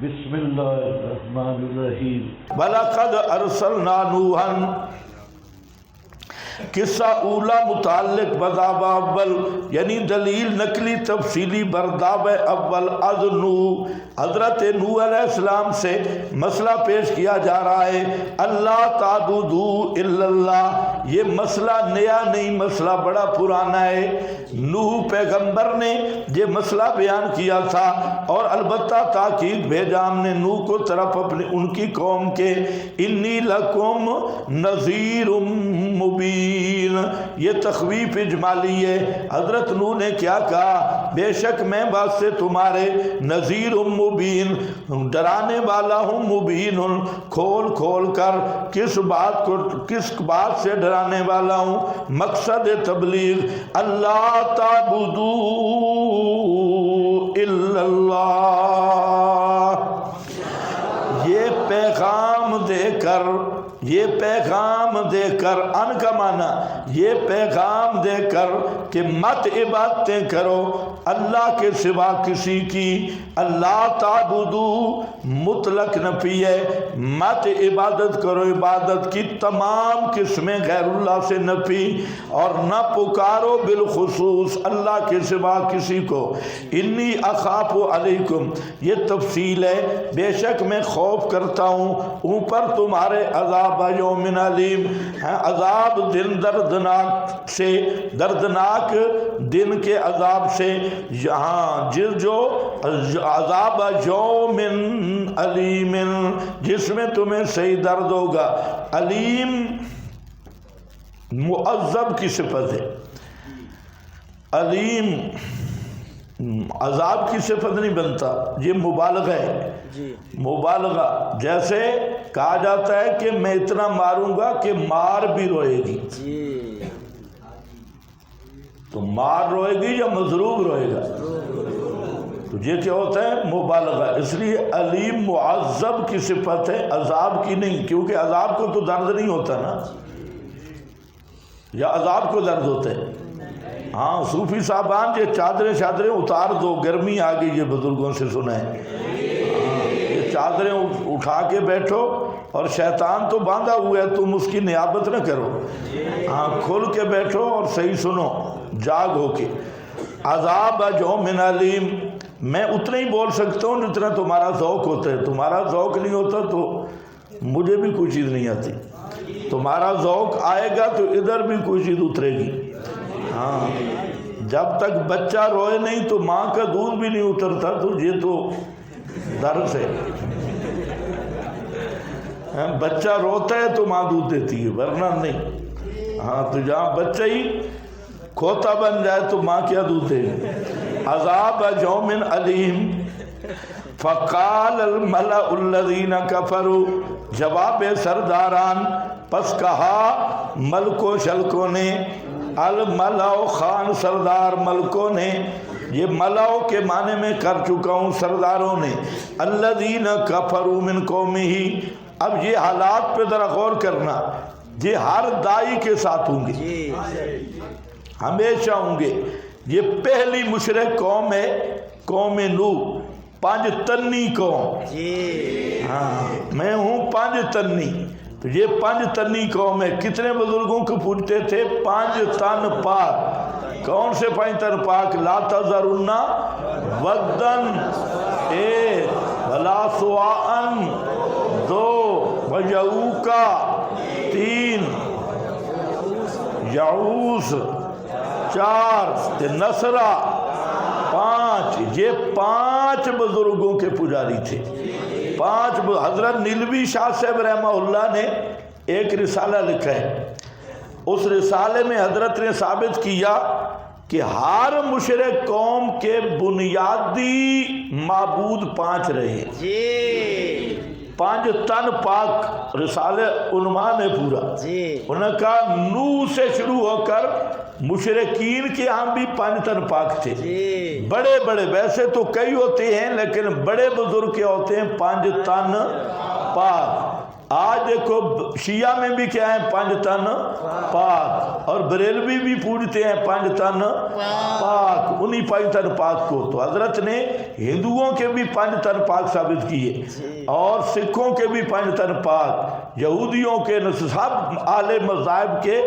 بسم اللہ الرحمن الرحیم۔ وَلَقَدْ أَرْسَلْنَا نُوحًا، قصہ اولا متعلق بذاب اول، یعنی دلیل نقلی تفصیلی برداب اول از نوح، حضرت نوح علیہ السلام سے مسئلہ پیش کیا جا رہا ہے۔ اللہ تعبدوا الا اللہ، یہ مسئلہ نیا نہیں، مسئلہ بڑا پرانا ہے۔ نوح پیغمبر نے یہ مسئلہ بیان کیا تھا، اور البتہ تاکید بھیجا ہم نے نوح کو طرف اپنی ان کی قوم کے، انی لکم نذیر مبین، یہ تخویف اجمالی ہے۔ حضرت نوح نے کیا کہا؟ بے شک میں بات سے تمہارے نذیر مبین، ڈرانے والا ہوں، مبین کھول کھول کر، کس بات سے ڈرانے والا ہوں؟ مقصد تبلیغ، اللہ تعبدوا الا اللہ، یہ پیغام دے کر ان کا معنی یہ پیغام دے کر کہ مت عبادتیں کرو اللہ کے سوا کسی کی۔ اللہ تعبدو مطلق نفی ہے، مت عبادت کرو، عبادت کی تمام قسمیں غیر اللہ سے نفی، اور نہ پکارو بالخصوص اللہ کے سوا کسی کو۔ انی اخاف علیکم، یہ تفصیل ہے، بے شک میں خوف کرتا ہوں اوپر تمہارے عذاب یوم علیم، عذاب دن دردناک سے، دردناک دن کے عذاب سے، یہاں جو عذاب یوم علیم، جس میں تمہیں صحیح درد ہوگا۔ علیم معذب کی صفت ہے، علیم عذاب کی صفت نہیں بنتا، یہ مبالغہ ہے، مبالغہ۔ جیسے کہا جاتا ہے کہ میں اتنا ماروں گا کہ مار بھی روئے گی، تو مار روئے گی یا مضروب روئے گا؟ تو یہ کیا ہوتا ہے؟ مبالغہ۔ اس لیے علیم معذب کی صفت ہے، عذاب کی نہیں، کیونکہ عذاب کو تو درد نہیں ہوتا نا، یا عذاب کو درد ہوتا ہے؟ ہاں، صوفی صاحبان یہ چادریں اتار دو، گرمی آ گئی، یہ بزرگوں سے سنا ہے، یہ چادریں اٹھا کے بیٹھو، اور شیطان تو باندھا ہوا ہے، تم اس کی نیابت نہ کرو، ہاں کھل کے بیٹھو اور صحیح سنو، جاگ ہو کے۔ عذاب یوم علیم، میں اتنا ہی بول سکتا ہوں جتنا تمہارا ذوق ہوتا ہے، تمہارا ذوق نہیں ہوتا تو مجھے بھی کوئی چیز نہیں آتی، تمہارا ذوق آئے گا تو ادھر بھی کوئی چیز اترے گی۔ ہاں، جب تک بچہ روئے نہیں تو ماں کا دودھ بھی نہیں اترتا، تو یہ تو درس ہے۔ بچہ روتا ہے تو ماں دودھ دیتی ہے، ورنہ نہیں۔ ہاں، تو جہاں بچہ ہی کھوتا بن جائے تو ماں کیا دودھ دے گی؟ عذاب یوم علیم۔ فقال الملأ الذین کفروا، جواب سرداران، پس کہا ملک و شلکوں نے، الملأ خان سردار، ملکوں نے، یہ ملأ کے معنی میں کر چکا ہوں، سرداروں نے، الذین کفروا من قومہ۔ اب یہ حالات پہ ذرا غور کرنا، یہ ہر دائی کے ساتھ ہوں گے، ہمیشہ ہوں گے۔ یہ پہلی مشرک قوم ہے، قوم نوح، پانچ تنی قوم۔ ہاں، میں ہوں پانچ تنی، تو یہ پانچ تنی قوم ہے۔ کتنے بزرگوں کو پوچھتے تھے؟ پانچ تن پاک۔ کون سے پانچ تن پاک؟ لا تذرن ودن، ایک، ولا سواعن، دو، ویعوقا، تین، یعوث، چار، نصرہ، پانچ۔ یہ پانچ بزرگوں کے پجاری تھے، پانچ۔ حضرت نیلوی شاہ صاحب رحمہ اللہ نے ایک رسالہ لکھا ہے، اس رسالے میں حضرت نے ثابت کیا کہ ہر مشرک قوم کے بنیادی معبود پانچ رہے، پانچ تن پاک۔ رسالے عنوان ہے پورا، انہوں نے کہا نوح سے شروع ہو کر مشرکین کے ہاں بھی پانچ تن پاک تھے، بڑے بڑے، ویسے تو کئی ہوتے ہیں لیکن بڑے بزرگ کے ہوتے ہیں پانچ تن پاک۔ آج دیکھو شیعہ میں بھی کیا ہے 5 تن پاک، اور بریلوی بھی پوجتے ہیں 5 تن پاک، انہی 5 تن پاک کو تو حضرت نے ہندوؤں کے بھی 5 تن پاک ثابت کیے، اور سکھوں کے بھی 5 تن پاک، یہودیوں کے سب اہل مذاہب کے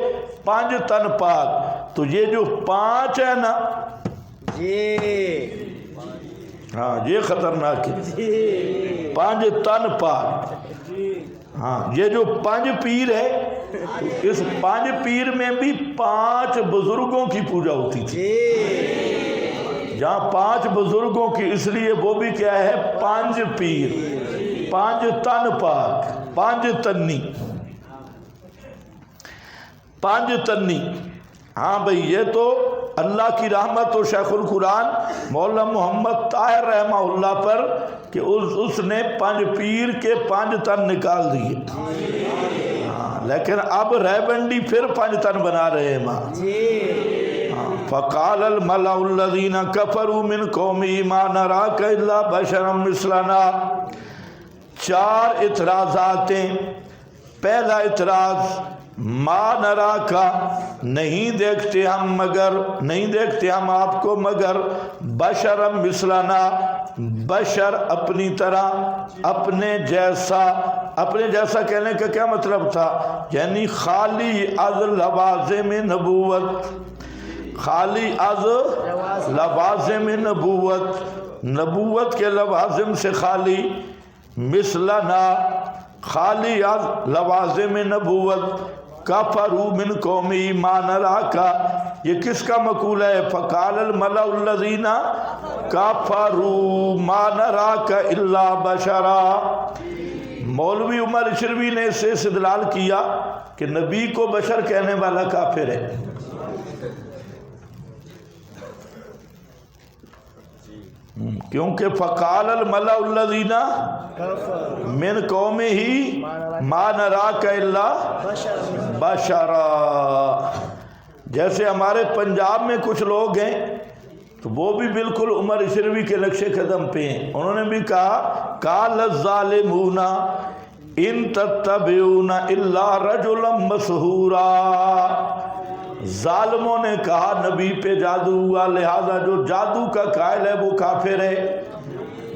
5 تن پاک۔ تو یہ جو 5 ہے نا، ہاں یہ خطرناک ہے، 5 تن پاک۔ ہاں یہ جو 5 پیر ہے، اس 5 پیر میں بھی 5 بزرگوں کی پوجا ہوتی تھی، جہاں 5 بزرگوں کی، اس لیے وہ بھی کیا ہے 5 پیر، 5 تن پاک، 5 تنی، 5 تنی۔ ہاں بھئی یہ تو اللہ کی رحمت و شیخ القرآن مولانا محمد طاہر رحمہ اللہ پر کہ اس نے 5 پیر کے 5 تن نکال دیے، لیکن اب ریبنڈی پھر 5 تن بنا رہے ہیں ماں۔ فقال الملأ الذین کفروا من قومہ ما نراک الا بشرا مثلنا۔ 4 اعتراضات ہیں۔ پہلا اعتراض، ما نراکا، نہیں دیکھتے ہم آپ کو مگر بشرا مثلنا، بشر اپنی طرح، اپنے جیسا کہنے کا کیا مطلب تھا؟ یعنی خالی از لوازم نبوت، خالی از لوازم نبوت کے لوازم سے خالی، مثلنا خالی از لوازم نبوت، کفروا من قومی ما نراکا، یہ کس کا مقولہ ہے؟ فقال الملأ الذین کفروا ما نراک الا بشرا۔ مولوی عمر اشروی نے اس سے استدلال کیا کہ نبی کو بشر کہنے والا کافر ہے، کیونکہ فقال الملأ الذین من قومہ ما نراک الا بشرا۔ جیسے ہمارے پنجاب میں کچھ لوگ ہیں تو وہ بھی بالکل عمر اشروی کے نقش قدم پہ ہیں، انہوں نے بھی کہا قال الظالمون ان تتبعون الا رجلا مسحورا۔ ظالموں نے کہا نبی پہ جادو ہوا، لہذا جو جادو کا قائل ہے وہ کافر ہے۔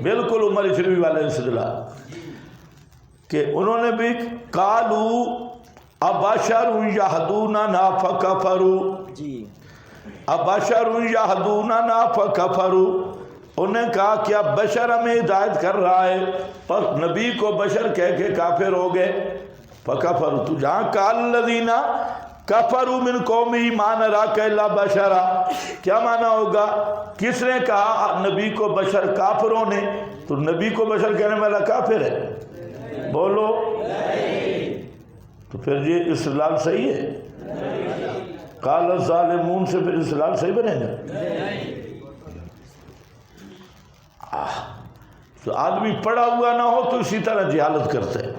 بالکل عمر اشروی والے استدلال کہ انہوں نے بھی قالوا ابشر یہدوننا فکفروا، ابشر یہدوننا فکفروا، انہوں نے کہا کیا بشر ہمیں ہدایت کر رہا ہے، پر نبی کو بشر کہہ کے کافر ہو گئے، فکفروا۔ تو جہاں قال الذین کفروا من قومہ ما نراک الا بشرا، کیا معنی ہوگا؟ کس نے کہا نبی کو بشر؟ کافروں نے۔ تو نبی کو بشر کہنے والا کافر ہے؟ بولو۔ تو پھر یہ استدلال صحیح ہے؟ قال الظالمون سے پھر استدلال صحیح بنے گا؟ تو آدمی پڑھا ہوا نہ ہو تو اسی طرح جہالت کرتا ہے۔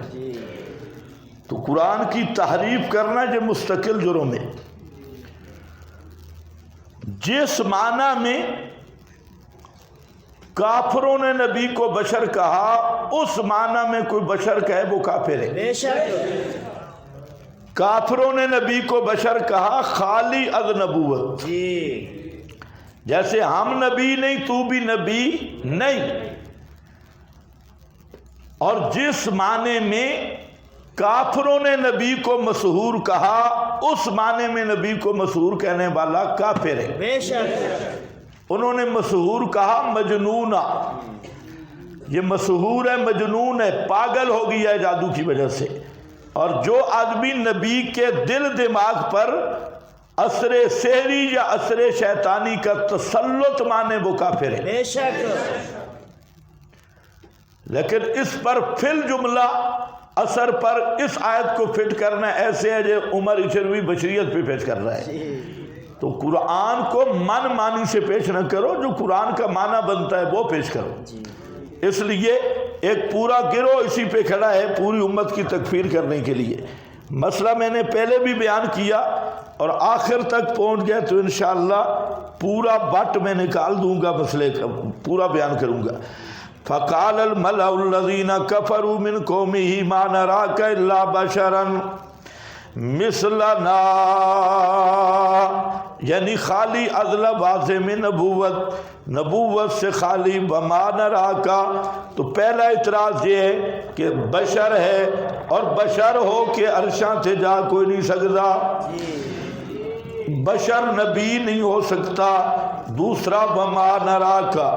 تو قرآن کی تحریف کرنا یہ مستقل جرم ہے۔ جس معنی میں کافروں نے نبی کو بشر کہا، اس معنی میں کوئی بشر کہے وہ کافر ہے۔ بے شک کافروں نے نبی کو بشر کہا خالی از نبوت، جیسے ہم نبی نہیں تو بھی نبی نہیں۔ اور جس معنی میں کافروں نے نبی کو مسحور کہا، اس معنی میں نبی کو مسحور کہنے والا کافر ہے۔ بے شک انہوں نے مسحور کہا مجنونا، یہ مسحور ہے، مجنون ہے، پاگل ہو گیا ہے جادو کی وجہ سے۔ اور جو آدمی نبی کے دل دماغ پر اثر سحری یا اثر شیطانی کا تسلط مانے وہ کافر ہے۔ بے شک لیکن اس پر فل جملہ اثر پر اس آیت کو فٹ کرنا ایسے ہے جو عمر اشروی بشریت پہ پیش کر رہا ہے۔ تو قرآن کو من مانی سے پیش نہ کرو، جو قرآن کا معنی بنتا ہے وہ پیش کرو۔ اس لیے ایک پورا گروہ اسی پہ کھڑا ہے پوری امت کی تکفیر کرنے کے لیے۔ مسئلہ میں نے پہلے بھی بیان کیا اور آخر تک پہنچ گیا تو انشاءاللہ پورا بٹ میں نکال دوں گا، مسئلے کا پورا بیان کروں گا۔ فقال الملأ الذین کفروا من قومہ ما نراک الا بشرا مثلنا، یعنی خالی از لفظ میں نبوت سے خالی وما نراکا. تو پہلا اعتراض یہ ہے کہ بشر ہے، اور بشر ہو کہ عرشاں سے جا کوئی نہیں سکتا، بشر نبی نہیں ہو سکتا. دوسرا وما نراکا،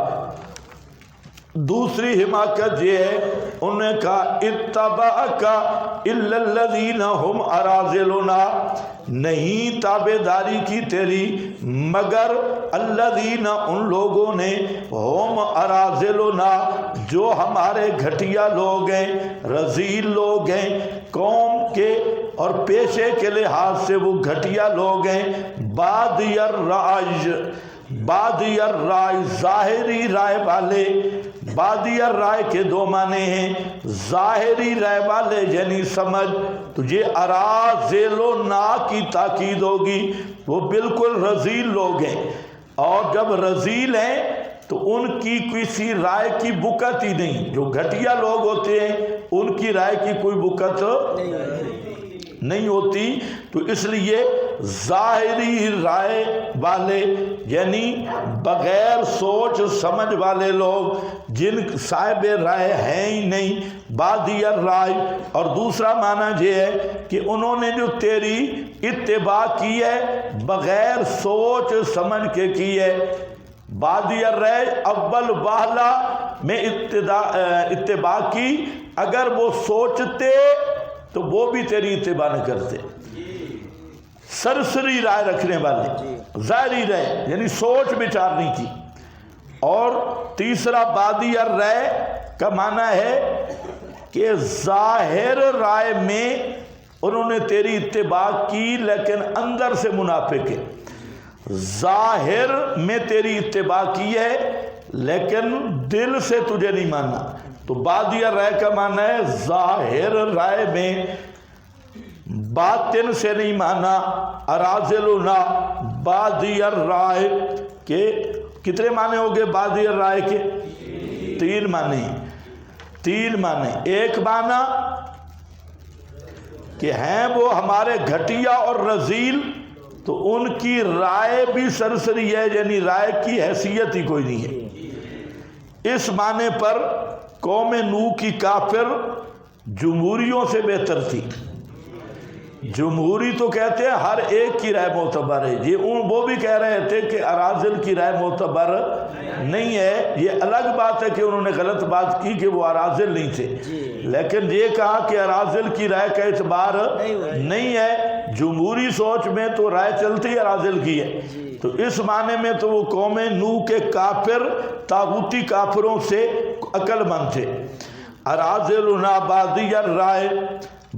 دوسری حماقت یہ ہے، انہوں نے کہا اتبعک الا الذین هم اراذلنا، نہیں تابعداری کی تیری مگر الذین، ان لوگوں نے، ہم اراذلنا، جو ہمارے گھٹیا لوگ ہیں، رذیل لوگ ہیں، قوم کے اور پیشے کے لحاظ سے وہ گھٹیا لوگ ہیں. بادی الرائے، ظاہری رائے والے. بادی الرائے کے دو معنی ہیں، ظاہری رائے والے یعنی سمجھ. تو یہ اراذلنا کی تاکید ہوگی، وہ بالکل رذیل لوگ ہیں، اور جب رذیل ہیں تو ان کی کسی رائے کی بکت ہی نہیں. جو گھٹیا لوگ ہوتے ہیں ان کی رائے کی کوئی بکت نہیں ہوتی. تو اس لیے ظاہری رائے والے یعنی بغیر سوچ سمجھ والے لوگ جن صاحب رائے ہیں ہی نہیں، بادی الرائے. اور دوسرا معنی یہ ہے کہ انہوں نے جو تیری اتباع کی ہے بغیر سوچ سمجھ کے کی ہے. بادی الرائے اول واہلا میں اتباع کی، اگر وہ سوچتے تو وہ بھی تیری اتباع نہ کرتے. سرسری رائے رکھنے والے، ظاہری رائے یعنی سوچ بچار نہیں کی. اور تیسرا بادی الرائے کا معنی ہے کہ ظاہر رائے میں انہوں نے تیری اتباع کی لیکن اندر سے منافق ہے. ظاہر میں تیری اتباع کی ہے لیکن دل سے تجھے نہیں ماننا. تو بادی الرائے کا معنی ہے ظاہر رائے میں، باطن سے نہیں مانا. اراذلنا بادی الرائے کے کتنے معنی ہو گئے؟ بادی الرائے کے تین معنی. ایک معنی کہ ہیں وہ ہمارے گھٹیا اور رذیل، تو ان کی رائے بھی سرسری ہے، یعنی رائے کی حیثیت ہی کوئی نہیں ہے. اس معنی پر قوم نوح کی کافر جمہوریوں سے بہتر تھی. جمہوری تو کہتے ہیں ہر ایک کی رائے معتبر ہے، یہ وہ بھی کہہ رہے تھے کہ اراذل کی رائے معتبر نہیں ہے. یہ الگ بات ہے کہ انہوں نے غلط بات کی کہ وہ اراذل نہیں تھے، لیکن یہ کہا کہ اراذل کی رائے کا اعتبار نہیں ہے. جمہوری سوچ میں تو رائے چلتی اراذل کی ہے. تو اس معنی میں تو وہ قوم نوح کے کافر طاغوتی کافروں سے عقل مند تھے. اراذلنا بادی الرائے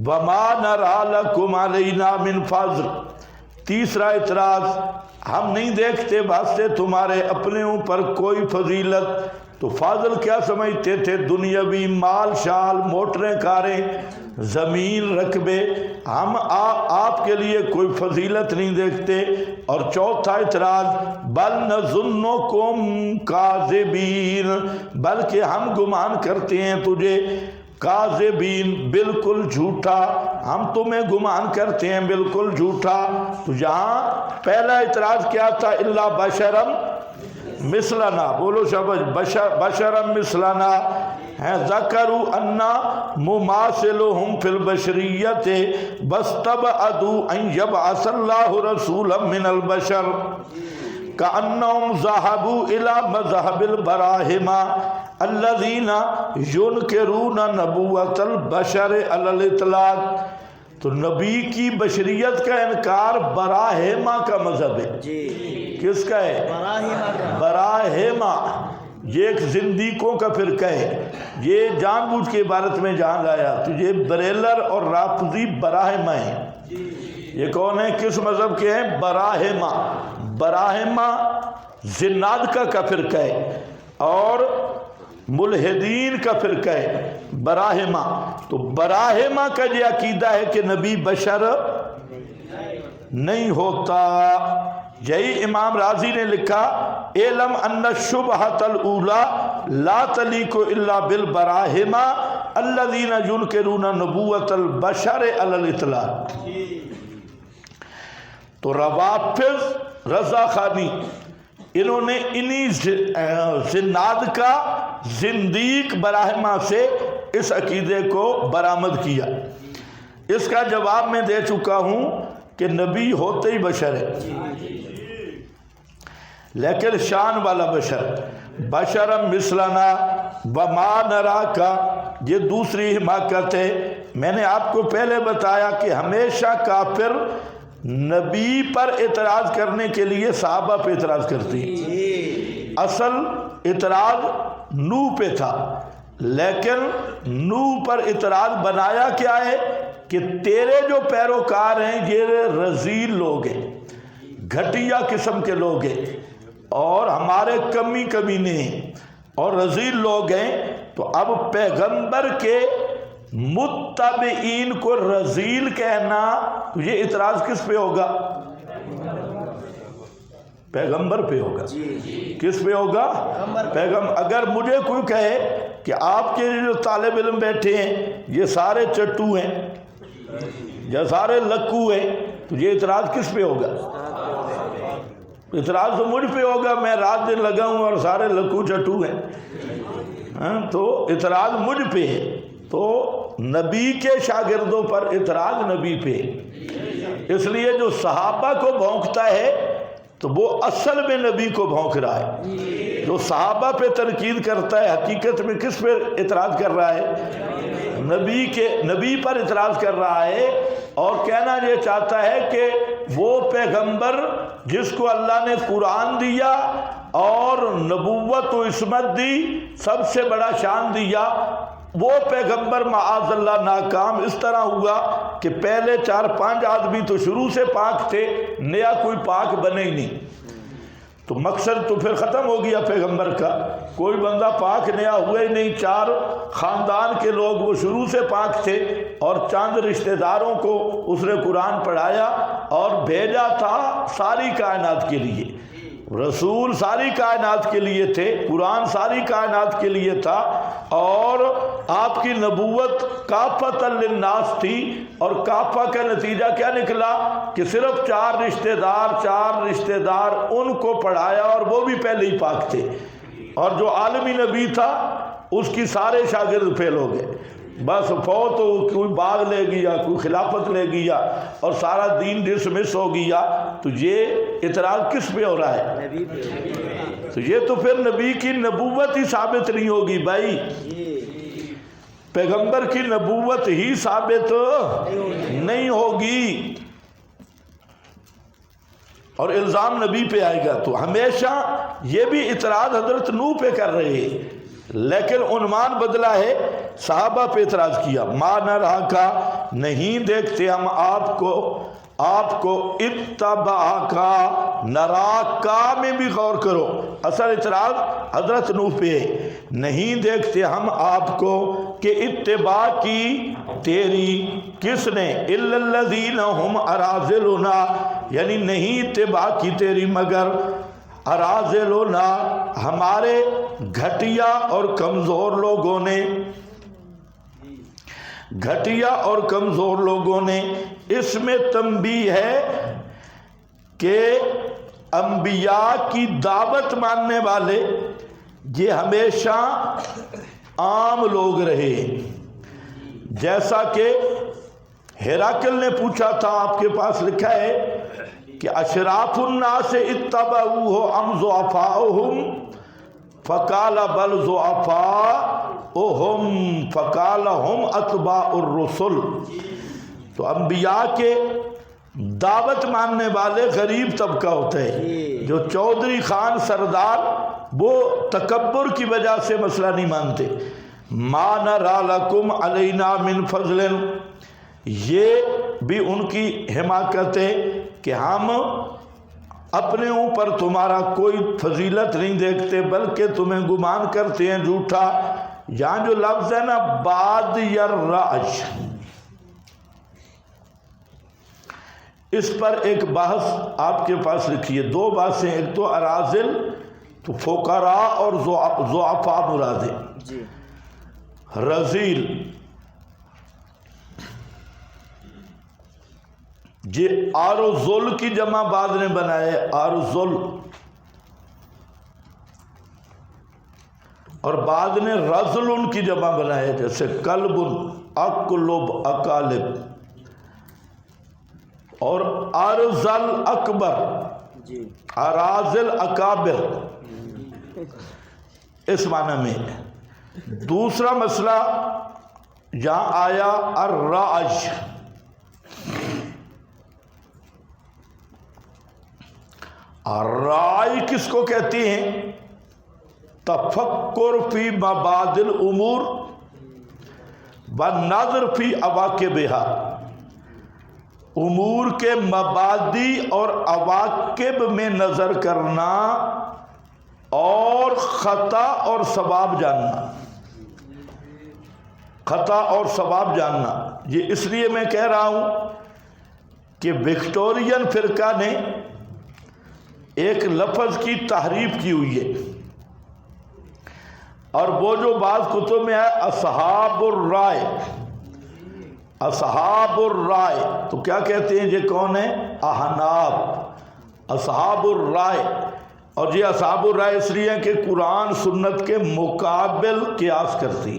وما نرى لكم علینا من فضل. تیسرا اعتراض، ہم نہیں دیکھتے واسطے تمہارے اپنے اوپر کوئی فضیلت. تو فاضل کیا سمجھتے تھے؟ دنیاوی مال شال، موٹریں کاریں، زمین رقبے. ہم آپ کے لیے کوئی فضیلت نہیں دیکھتے. اور چوتھا اعتراض، بل نظنکم کاذبین، بلکہ ہم گمان کرتے ہیں تجھے کاذبین، بالکل جھوٹا. ہم تمہیں گمان کرتے ہیں بالکل جھوٹا. تو یہاں پہلا اعتراض کیا تھا؟ الا بشرم مثلنا، بولو شبج، بشرم مثلنا ہیں. ذکروا انا مماثلهم فی البشریت واستبعدوا ان یبعث اللہ رسولا من البشر کأنهم ذهبوا الى مذهب البراہمہ الذین ینکرون نبوۃ البشر علی الاطلاق. تو نبی کی بشریت کا انکار براہمہ کا مذہب ہے. کس کا ہے؟ براہمہ. یہ ایک زندیقوں کا فرقہ ہے. یہ جان بوجھ کے عبارت میں جہاں لایا تو یہ بریلر اور رافضی براہمہ ہیں. یہ کون ہیں؟ کس مذہب کے ہیں؟ براہمہ. براہمہ زنادقہ کا فرقہ ہے اور ملحدین کا فرقہ ہے براہمہ. تو براہمہ کا یہ عقیدہ ہے کہ نبی بشر نہیں ہوتا. یہی امام راضی نے لکھا اعلم ان الشبہۃ الاولی لا تلیق الا بالبراہم الذین ینکرون نبوۃ البشر علی الاطلاق. تو روافض رضا خانی انہوں نے انہی زناد کا زندیق براہمہ سے اس عقیدے کو برآمد کیا. اس کا جواب میں دے چکا ہوں کہ نبی ہوتے ہی بشر ہے، لیکن شان والا بشر. بشرم مثلنا وما نراکا، یہ دوسری حماقت ہے. میں نے آپ کو پہلے بتایا کہ ہمیشہ کافر نبی پر اعتراض کرنے کے لیے صحابہ پہ اعتراض کرتے ہیں. اصل اعتراض نوح پہ تھا، لیکن نوح پر اعتراض بنایا کیا ہے کہ تیرے جو پیروکار ہیں یہ رذیل لوگ ہیں، گھٹیا قسم کے لوگ ہیں، اور ہمارے کمی کمینے ہیں اور رذیل لوگ ہیں. تو اب پیغمبر کے متبعین کو رذیل کہنا، تو یہ اعتراض کس پہ ہوگا؟ پیغمبر پہ ہوگا. کس پہ ہوگا؟ پیغمبر. اگر مجھے کوئی کہے کہ آپ کے جو طالب علم بیٹھے ہیں یہ سارے چٹو ہیں یا سارے لکو ہیں، تو یہ اعتراض کس پہ ہوگا؟ اعتراض تو مجھ پہ ہوگا، میں رات دن لگا ہوں اور سارے لکو چٹو ہیں. تو اعتراض مجھ پہ ہے. تو نبی کے شاگردوں پر اعتراض نبی پہ. اس لیے جو صحابہ کو بھونکتا ہے تو وہ اصل میں نبی کو بھونک رہا ہے. جو صحابہ پہ تنقید کرتا ہے حقیقت میں کس پہ اعتراض کر رہا ہے؟ نبی پر اعتراض کر رہا ہے، اور کہنا یہ چاہتا ہے کہ وہ پیغمبر جس کو اللہ نے قرآن دیا اور نبوت و عصمت دی، سب سے بڑا شان دیا، وہ پیغمبر معاذ اللہ ناکام اس طرح ہوا کہ پہلے 4-5 آدمی تو شروع سے پاک تھے، نیا کوئی پاک بنے ہی نہیں. تو مقصد تو پھر ختم ہو گیا پیغمبر کا. کوئی بندہ پاک نیا ہوا ہی نہیں. 4 خاندان کے لوگ وہ شروع سے پاک تھے، اور چند رشتہ داروں کو اس نے قرآن پڑھایا اور بھیجا تھا ساری کائنات کے لیے. رسول ساری کائنات کے لیے تھے، قرآن ساری کائنات کے لیے تھا، اور آپ کی نبوت کافۃ للناس تھی. اور کافہ کا نتیجہ کیا نکلا کہ صرف 4 رشتہ دار ان کو پڑھایا، اور وہ بھی پہلے ہی پاک تھے. اور جو عالمی نبی تھا اس کی سارے شاگرد فیل ہو گئے. بس فوت ہو، کوئی باغ لے گیا، کوئی خلافت لے گیا، اور سارا دین ڈسمس ہو گیا. تو یہ اعتراض کس پہ ہو رہا ہے؟ تو یہ تو پھر نبی کی نبوت ہی ثابت نہیں ہوگی بھائی. پیغمبر کی نبوت ہی ثابت نہیں ہوگی، اور الزام نبی پہ آئے گا. تو ہمیشہ یہ بھی اعتراض حضرت نوح پہ کر رہے ہیں، لیکن عنوان بدلا ہے، صحابہ پہ اعتراض کیا. ما نراکا، نہیں دیکھتے ہم آپ کو اتبعکا. نراکا میں بھی غور کرو، اصل اعتراض حضرت نوح پہ ہے. نہیں دیکھتے ہم آپ کو کہ اتباع کی تیری کس نے؟ الا الذین هم اراذلنا، یعنی نہیں اتباع کی تیری مگر اراذلنا، ہمارے گھٹیا اور کمزور لوگوں نے. گھٹیا اور کمزور لوگوں نے. اس میں تنبیہ ہے کہ انبیاء کی دعوت ماننے والے یہ ہمیشہ عام لوگ رہے. جیسا کہ ہراقل نے پوچھا تھا، آپ کے پاس لکھا ہے کہ اشراف الناس اتبعوہ ام ضعفاؤہم فقال بل ضعفاؤہم فقال ہم اتباع الرسل. تو انبیاء کے دعوت ماننے والے غریب طبقہ ہوتے ہیں. جو چودھری خان سردار وہ تکبر کی وجہ سے مسئلہ نہیں مانتے. ما نرا لکم علینا من فضل، یہ بھی ان کی حماقت ہے کہ ہم اپنے اوپر تمہارا کوئی فضیلت نہیں دیکھتے، بلکہ تمہیں گمان کرتے ہیں جھوٹا. یہاں جو لفظ ہے نا بادی الرأی، اس پر ایک بحث آپ کے پاس لکھی ہے، دو بحثیں، ایک تو اراذل تو فقراء اور ضعفاء مراد ہے جی، رذیل یہ آرذل کی جمع بعد نے بنائے آرذل، اور بعد نے رذل کی جمع بنائے، جیسے کلب اکلب اکالب، اور ارذل اکبر جی، اراذل اکابر، اس معنی میں۔ دوسرا مسئلہ یہاں آیا الرعج، الرعی کس کو کہتے ہیں؟ تفکر فی مبادئ الامور والنظر فی عواقبها، امور کے مبادی اور عواقب میں نظر کرنا اور خطا اور ثواب جاننا، خطا اور ثواب جاننا۔ یہ اس لیے میں کہہ رہا ہوں کہ وکٹورین فرقہ نے ایک لفظ کی تحریف کی ہوئی ہے، اور وہ جو بعض کتب میں ہے اصحاب الرائے، اصحاب الرائے تو کیا کہتے ہیں؟ یہ کون ہے؟ احناف، اصحاب الرائے۔ اور یہ اصحاب الرائے اس لیے کہ قرآن سنت کے مقابل قیاس کرتی۔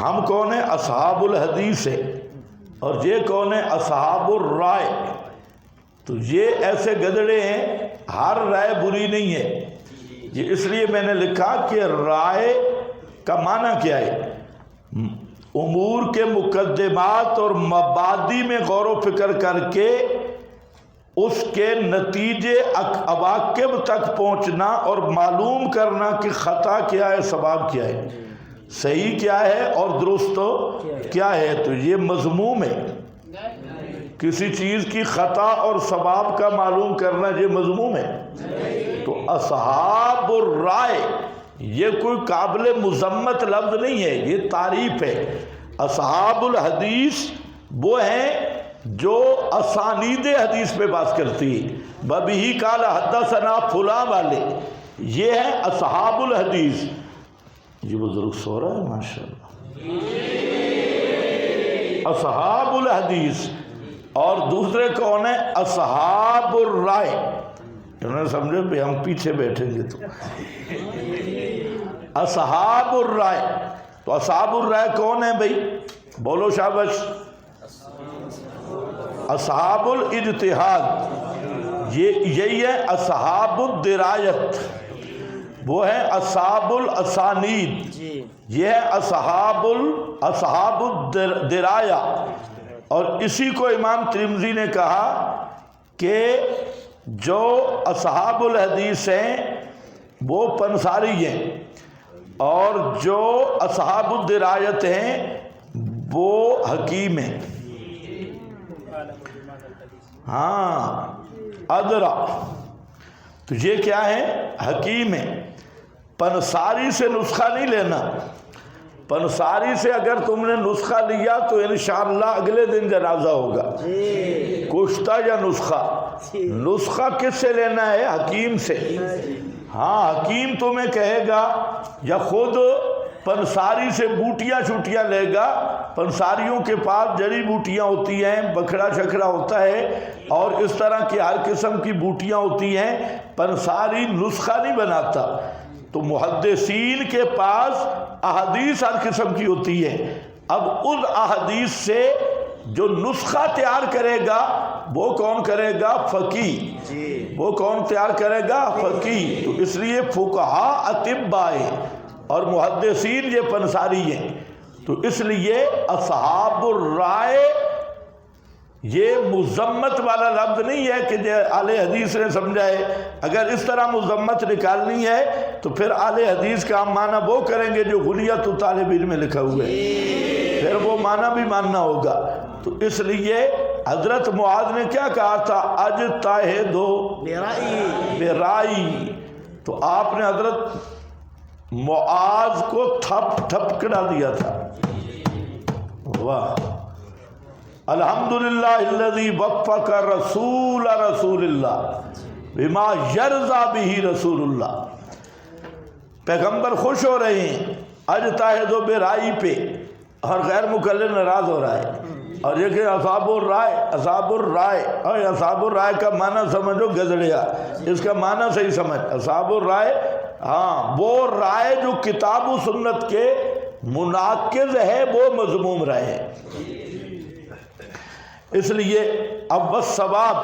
ہم کون ہیں؟ اصحاب الحدیث ہے، اور یہ کون ہے؟ اصحاب الرائے۔ تو یہ ایسے گدڑے ہیں، ہر رائے بری نہیں ہے۔ یہ اس لیے میں نے لکھا کہ رائے کا معنی کیا ہے؟ امور کے مقدمات اور مبادی میں غور و فکر کر کے اس کے نتیجے عواقب تک پہنچنا اور معلوم کرنا کہ خطا کیا ہے، ثواب کیا ہے، صحیح کیا ہے اور درست کیا ہے۔ تو یہ مذموم ہے، کسی چیز کی خطا اور ثواب کا معلوم کرنا یہ مذموم ہے۔ تو اصحاب الرائے یہ کوئی قابل مذمت لفظ نہیں ہے، یہ تعریف ہے۔ اصحاب الحدیث وہ ہیں جو اسانید حدیث پہ بات کرتی ہے، ببیہ قال حدثنا فلاں والے، یہ ہیں اصحاب الحدیث۔ یہ بزرگ سو رہا ہے ماشاءاللہ۔ اصحاب الحدیث، اور دوسرے کون ہیں؟ اصحاب الرائے۔ انہوں نے سمجھے بھی ہم پیچھے بیٹھیں گے تو اصحاب الرائے۔ تو اصحاب الرائے کون ہیں بھائی؟ بولو شابش۔ اصحاب الاجتہاد یہی ہے۔ اصحاب الدرایت وہ ہیں اصحاب الاسانید، یہ ہے اصحاب الدرایہ۔ اور اسی کو امام ترمذی نے کہا کہ جو اصحاب الحدیث ہیں وہ پنساری ہیں، اور جو اصحاب الدرایت ہیں وہ حکیم ہیں۔ ہاں ادرا، تو یہ کیا ہے؟ حکیم ہے۔ پنساری سے نسخہ نہیں لینا، پنساری سے اگر تم نے نسخہ لیا تو انشاءاللہ اگلے دن جنازہ ہوگا، کشتہ یا نسخہ۔ نسخہ کس سے لینا ہے؟ حکیم سے۔ ہاں حکیم تمہیں کہے گا، یا خود پنساری سے بوٹیاں چھوٹیاں لے گا۔ پنساریوں کے پاس جڑی بوٹیاں ہوتی ہیں، بکھڑا شکھڑا ہوتا ہے، اور اس طرح کی ہر قسم کی بوٹیاں ہوتی ہیں۔ پنساری نسخہ نہیں بناتا۔ تو محدثین کے پاس احادیث ہر قسم کی ہوتی ہے۔ اب ان احادیث سے جو نسخہ تیار کرے گا وہ کون کرے گا؟ فقیہ۔ وہ کون تیار کرے گا؟ فقیہ۔ تو اس لیے فقہاء اطباء اور محدثین یہ پنساری ہیں۔ تو اس لیے اصحاب الرائے یہ مذمت والا لفظ نہیں ہے کہ جو اہل حدیث نے سمجھا ہے۔ اگر اس طرح مذمت نکالنی ہے تو پھر اہل حدیث کا ہم معنی وہ کریں گے جو غنیۃ طالب علم میں لکھا ہوا ہے، پھر وہ معنی بھی ماننا ہوگا۔ تو اس لیے حضرت معاذ نے کیا کہا تھا؟ اجتہدوا برائی۔ تو آپ نے حضرت معاذ کو تھپ تھپ کرا دیا تھا۔ واہ! الحمدللہ الذی وفق رسول رسول اللہ بما یرضی بہ رسول اللہ. پیغمبر خوش ہو رہے ہیں اجتہد برائے پہ، اور غیر مکلف ناراض ہو رہا ہے. اور یہ کہ اصحاب الرائے، اصحاب الرائے، اور اصحاب الرائے کا معنی سمجھو گزڑیا، اس کا معنی صحیح سمجھ. اصحاب الرائے ہاں وہ رائے جو کتاب و سنت کے مناقض ہے، وہ مذموم رائے ہے. اس لیے اب والصواب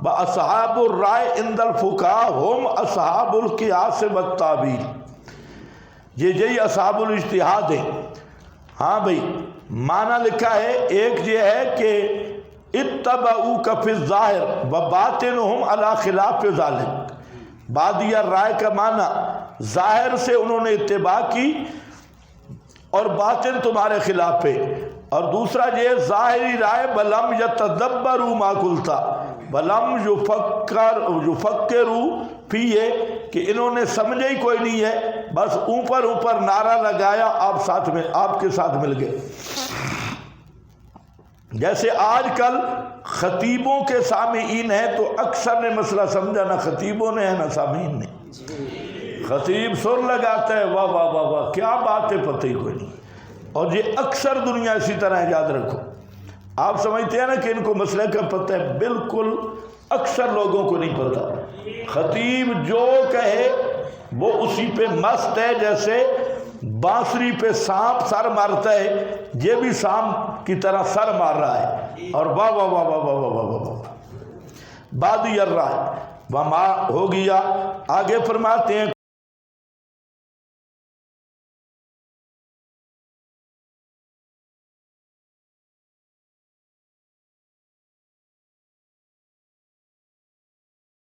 اصحاب الرائے عند الفقہاء ہم اصحاب القیاس والتعبیر، یہی اصحاب الاجتہاد ہیں. ہاں بھئی معنی لکھا ہے، ایک یہ ہے کہ اتبعوک فی الظاہر وباطنہم علی خلاف ذالک. بادیہ رائے کا معنی ظاہر سے انہوں نے اتباع کی اور باطن تمہارے خلاف ہے. اور دوسرا یہ ظاہری رائے بلم یتدبروا ما قلتا بلم یفکروا فیہ، کہ انہوں نے سمجھے ہی کوئی نہیں ہے، بس اوپر اوپر نعرہ لگایا، آپ کے ساتھ مل گئے. جیسے آج کل خطیبوں کے سامعین ہیں تو اکثر نے مسئلہ سمجھا، نہ خطیبوں نے ہے نہ سامعین نے. خطیب سر لگاتا ہے، واہ واہ واہ واہ کیا بات ہے، پتہ ہی کوئی نہیں. اور یہ اکثر دنیا اسی طرح ہے، یاد رکھو. آپ سمجھتے ہیں نا کہ ان کو مسئلہ کا پتہ ہے، بالکل اکثر لوگوں کو نہیں پتہ. خطیب جو کہے وہ اسی پہ مست ہے، جیسے بانسری پہ سانپ سر مارتا ہے، یہ بھی سانپ کی طرح سر مار رہا ہے. اور واہ واہ واہ واہ واہ واہ واہ واہ بادی الرائے وما ہو گیا. آگے فرماتے ہیں